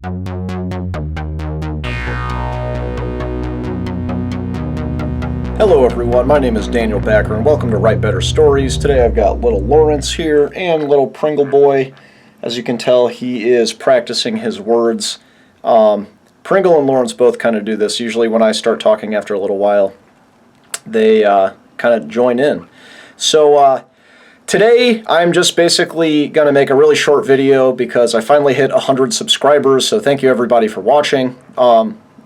Hello everyone, my name is Daniel Backer and welcome to Write Better Stories. Today I've got little Lawrence here and little Pringle boy. As you can tell, he is practicing his words. Pringle and Lawrence both kind of do this. Usually when I start talking after a little while, they kind of join in. So today I'm just basically going to make a really short video because I finally hit 100 subscribers, so thank you everybody for watching.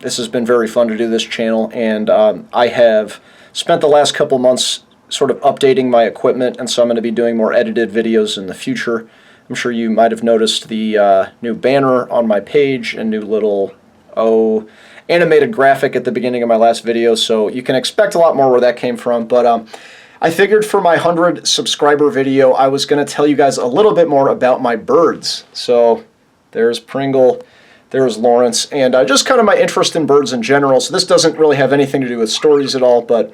This has been very fun to do this channel, and I have spent the last couple months sort of updating my equipment, and so I'm going to be doing more edited videos in the future. I'm sure you might have noticed the new banner on my page and new little, animated graphic at the beginning of my last video, so you can expect a lot more where that came from. But I figured for my 100 subscriber video, I was going to tell you guys a little bit more about my birds. So there's Pringle. There's Lawrence, and just kind of my interest in birds in general, so this doesn't really have anything to do with stories at all, but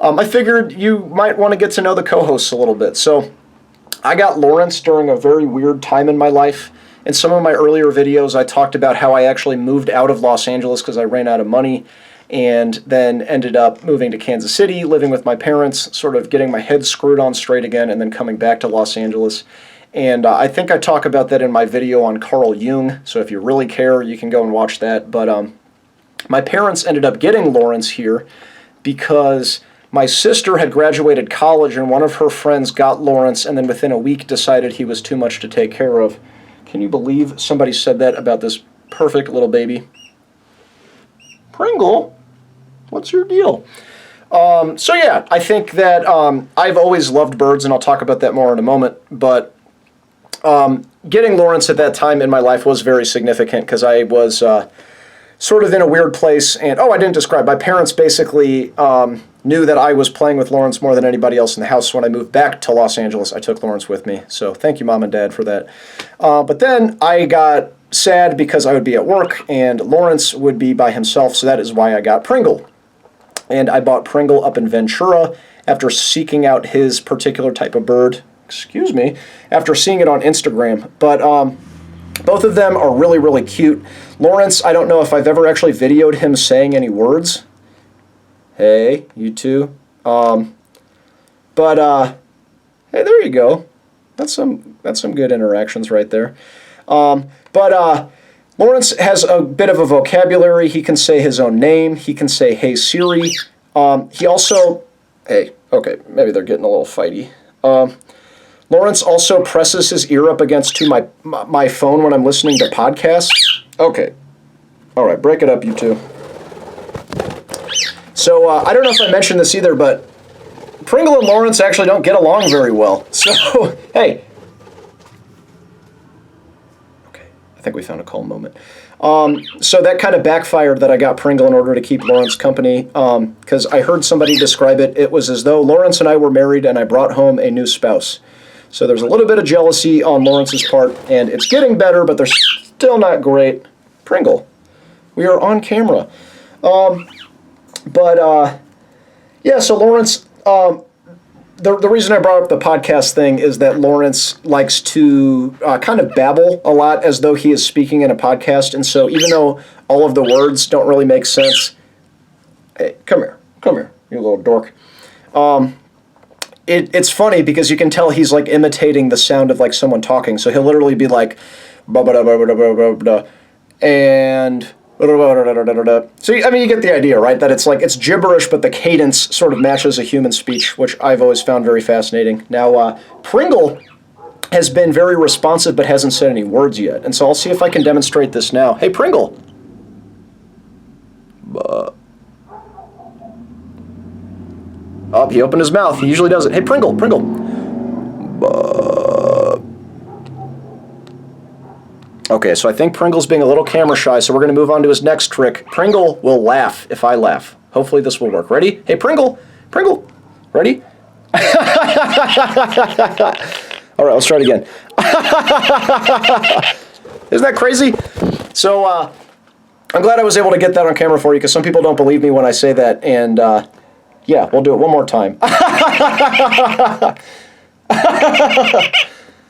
I figured you might want to get to know the co-hosts a little bit. So I got Lawrence during a very weird time in my life. In some of my earlier videos, I talked about how I actually moved out of Los Angeles because I ran out of money, and then ended up moving to Kansas City, living with my parents, sort of getting my head screwed on straight again, and then coming back to Los Angeles. And I think I talk about that in my video on Carl Jung, so if you really care, you can go and watch that. But my parents ended up getting Lawrence here because my sister had graduated college and one of her friends got Lawrence and then within a week decided he was too much to take care of. Can you believe somebody said that about this perfect little baby? Pringle, what's your deal? So yeah, I think that I've always loved birds, and I'll talk about that more in a moment, but getting Lawrence at that time in my life was very significant because I was sort of in a weird place. And, I didn't describe. My parents basically knew that I was playing with Lawrence more than anybody else in the house. When I moved back to Los Angeles, I took Lawrence with me. So thank you, Mom and Dad, for that. But then I got sad because I would be at work and Lawrence would be by himself. So that is why I got Pringle. And I bought Pringle up in Ventura after seeking out his particular type of bird. Excuse me, after seeing it on Instagram. But both of them are really, really cute. Lawrence, I don't know if I've ever actually videoed him saying any words. Hey, you two. Hey, there you go. That's some good interactions right there. Lawrence has a bit of a vocabulary. He can say his own name. He can say, "Hey Siri." He also, okay, maybe they're getting a little fighty. Lawrence also presses his ear up against my phone when I'm listening to podcasts. Okay. All right, break it up, you two. So I don't know if I mentioned this either, but Pringle and Lawrence actually don't get along very well. So, hey. Okay, I think we found a calm moment. So that kind of backfired that I got Pringle in order to keep Lawrence company, because I heard somebody describe it. It was as though Lawrence and I were married and I brought home a new spouse. So there's a little bit of jealousy on Lawrence's part, and it's getting better, but they're still not great. Pringle, we are on camera. Yeah, so Lawrence, the reason I brought up the podcast thing is that Lawrence likes to kind of babble a lot as though he is speaking in a podcast, and so even though all of the words don't really make sense, hey, come here, you little dork. It's funny because you can tell he's like imitating the sound of like someone talking. So he'll literally be like, and so I mean you get the idea, right? That it's like it's gibberish, but the cadence sort of matches a human speech, which I've always found very fascinating. Now Pringle has been very responsive, but hasn't said any words yet, and so I'll see if I can demonstrate this now. Hey Pringle. Oh, he opened his mouth. He usually does it. Hey, Pringle. Okay, so I think Pringle's being a little camera shy, so we're going to move on to his next trick. Pringle will laugh if I laugh. Hopefully this will work. Ready? Hey, Pringle. Ready? All right, let's try it again. Isn't that crazy? So I'm glad I was able to get that on camera for you, because some people don't believe me when I say that, and yeah, we'll do it one more time.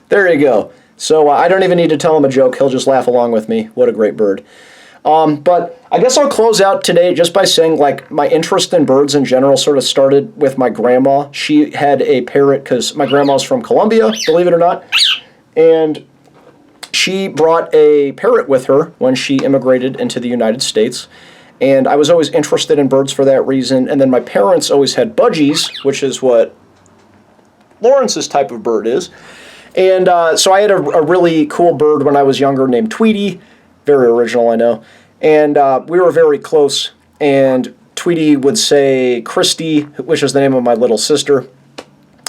There you go. So I don't even need to tell him a joke. He'll just laugh along with me. What a great bird. But I guess I'll close out today just by saying, like, my interest in birds in general sort of started with my grandma. She had a parrot because my grandma's from Colombia, believe it or not. And she brought a parrot with her when she immigrated into the United States. And I was always interested in birds for that reason. And then my parents always had budgies, which is what Lawrence's type of bird is. And so I had a really cool bird when I was younger named Tweety. Very original, I know. And we were very close. And Tweety would say Christy, which is the name of my little sister.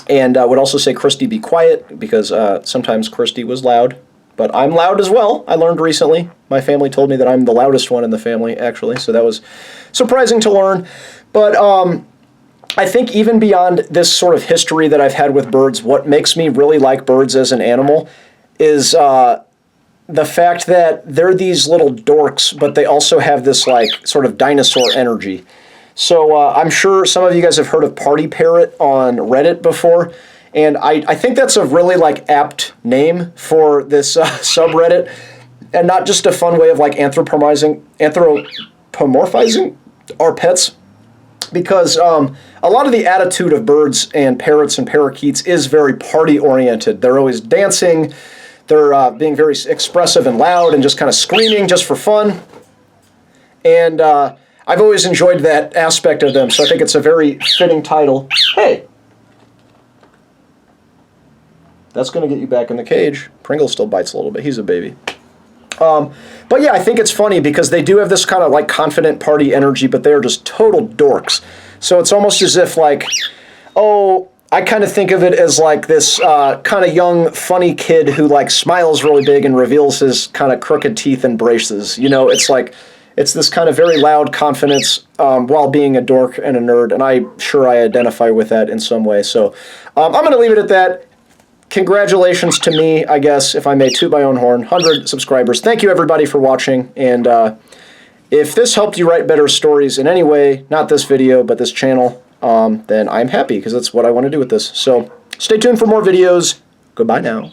And would also say, Christy, be quiet, because sometimes Christy was loud. But I'm loud as well, I learned recently. My family told me that I'm the loudest one in the family, actually. So that was surprising to learn. But I think even beyond this sort of history that I've had with birds, what makes me really like birds as an animal is the fact that they're these little dorks, but they also have this, like, sort of dinosaur energy. So I'm sure some of you guys have heard of Party Parrot on Reddit before, and I think that's a really, like, apt name for this subreddit, and not just a fun way of, like, anthropomorphizing our pets, because a lot of the attitude of birds and parrots and parakeets is very party-oriented. They're always dancing. They're being very expressive and loud and just kind of screaming just for fun. And I've always enjoyed that aspect of them, so I think it's a very fitting title. Hey! That's going to get you back in the cage. Pringle still bites a little bit. He's a baby. But yeah, I think it's funny because they do have this kind of, like, confident party energy, but they're just total dorks. So it's almost as if, like, oh, I kind of think of it as like this kind of young, funny kid who, like, smiles really big and reveals his kind of crooked teeth and braces. You know, it's like, it's this kind of very loud confidence while being a dork and a nerd, and I'm sure I identify with that in some way. So I'm going to leave it at that. Congratulations to me, I guess, if I may toot my own horn. 100 subscribers. Thank you, everybody, for watching. And if this helped you write better stories in any way, not this video, but this channel, then I'm happy, because that's what I want to do with this. So stay tuned for more videos. Goodbye now.